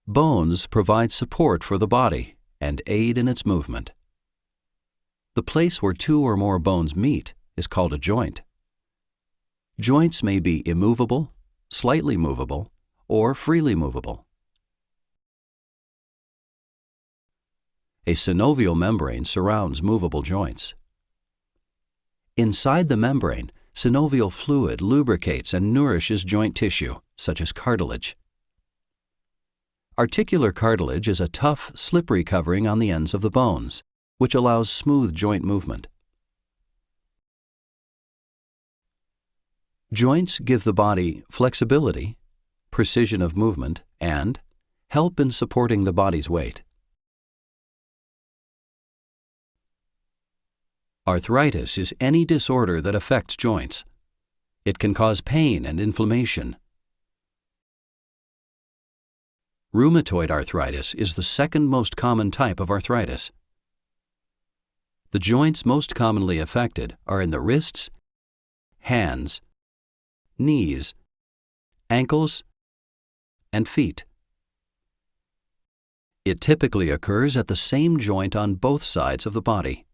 Bones provide support for the body and aid in its movement. The place where two or more bones meet is called a joint. Joints may be immovable, slightly movable, or freely movable. A synovial membrane surrounds movable joints. Inside the membrane, synovial fluid lubricates and nourishes joint tissue, such as cartilage. Articular cartilage is a tough, slippery covering on the ends of the bones, which allows smooth joint movement. Joints give the body flexibility, precision of movement, and help in supporting the body's weight. Arthritis is any disorder that affects joints. It can cause pain and inflammation. Rheumatoid arthritis is the second most common type of arthritis. The joints most commonly affected are in the wrists, hands, knees, ankles, and feet. It typically occurs at the same joint on both sides of the body.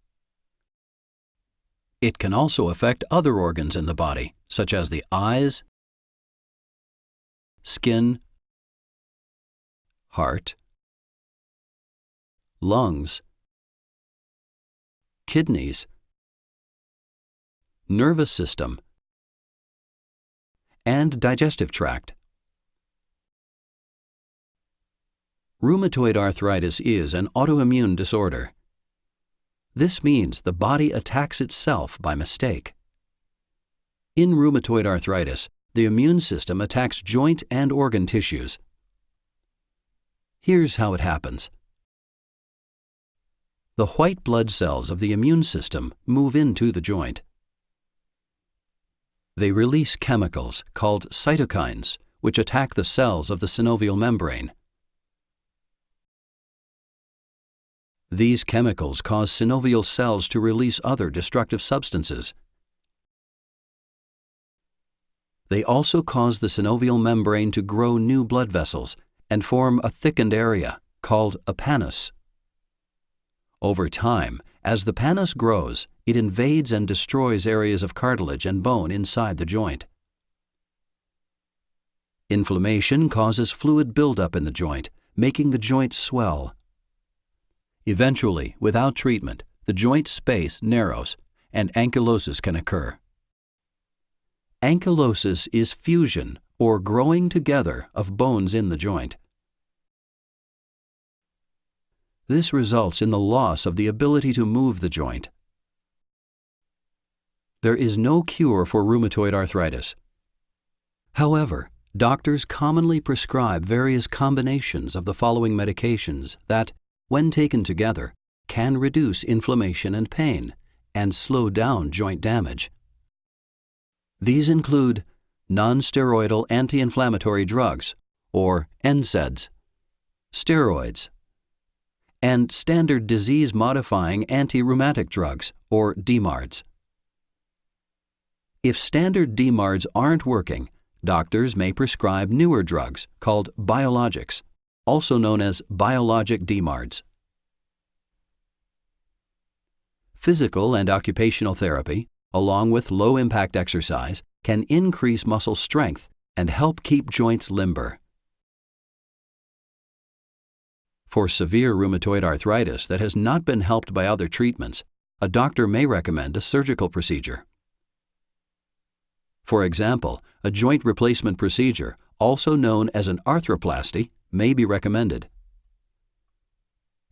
It can also affect other organs in the body, such as the eyes, skin, heart, lungs, kidneys, nervous system, and digestive tract. Rheumatoid arthritis is an autoimmune disorder. This means the body attacks itself by mistake. In rheumatoid arthritis, the immune system attacks joint and organ tissues. Here's how it happens. The white blood cells of the immune system move into the joint. They release chemicals called cytokines, which attack the cells of the synovial membrane. These chemicals cause synovial cells to release other destructive substances. They also cause the synovial membrane to grow new blood vessels and form a thickened area called a pannus. Over time, as the pannus grows, it invades and destroys areas of cartilage and bone inside the joint. Inflammation causes fluid buildup in the joint, making the joint swell. Eventually, without treatment, the joint space narrows and ankylosis can occur. Ankylosis is fusion or growing together of bones in the joint. This results in the loss of the ability to move the joint. There is no cure for rheumatoid arthritis. However, doctors commonly prescribe various combinations of the following medications that, when taken together, can reduce inflammation and pain and slow down joint damage. These include non-steroidal anti-inflammatory drugs, or NSAIDs, steroids, and standard disease-modifying anti-rheumatic drugs, or DMARDs. If standard DMARDs aren't working, doctors may prescribe newer drugs called biologics, also known as biologic DMARDs. Physical and occupational therapy, along with low-impact exercise, can increase muscle strength and help keep joints limber. For severe rheumatoid arthritis that has not been helped by other treatments, a doctor may recommend a surgical procedure. For example, a joint replacement procedure, also known as an arthroplasty, may be recommended.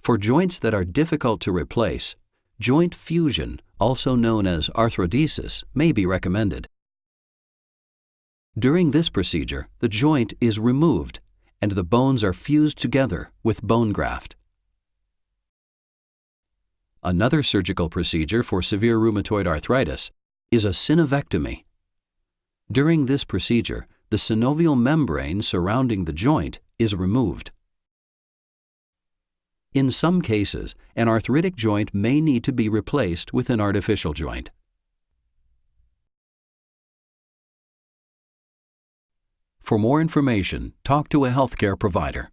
For joints that are difficult to replace, joint fusion, also known as arthrodesis, may be recommended. During this procedure, the joint is removed and the bones are fused together with bone graft. Another surgical procedure for severe rheumatoid arthritis is a synovectomy. During this procedure, the synovial membrane surrounding the joint is removed. In some cases, an arthritic joint may need to be replaced with an artificial joint. For more information, talk to a healthcare provider.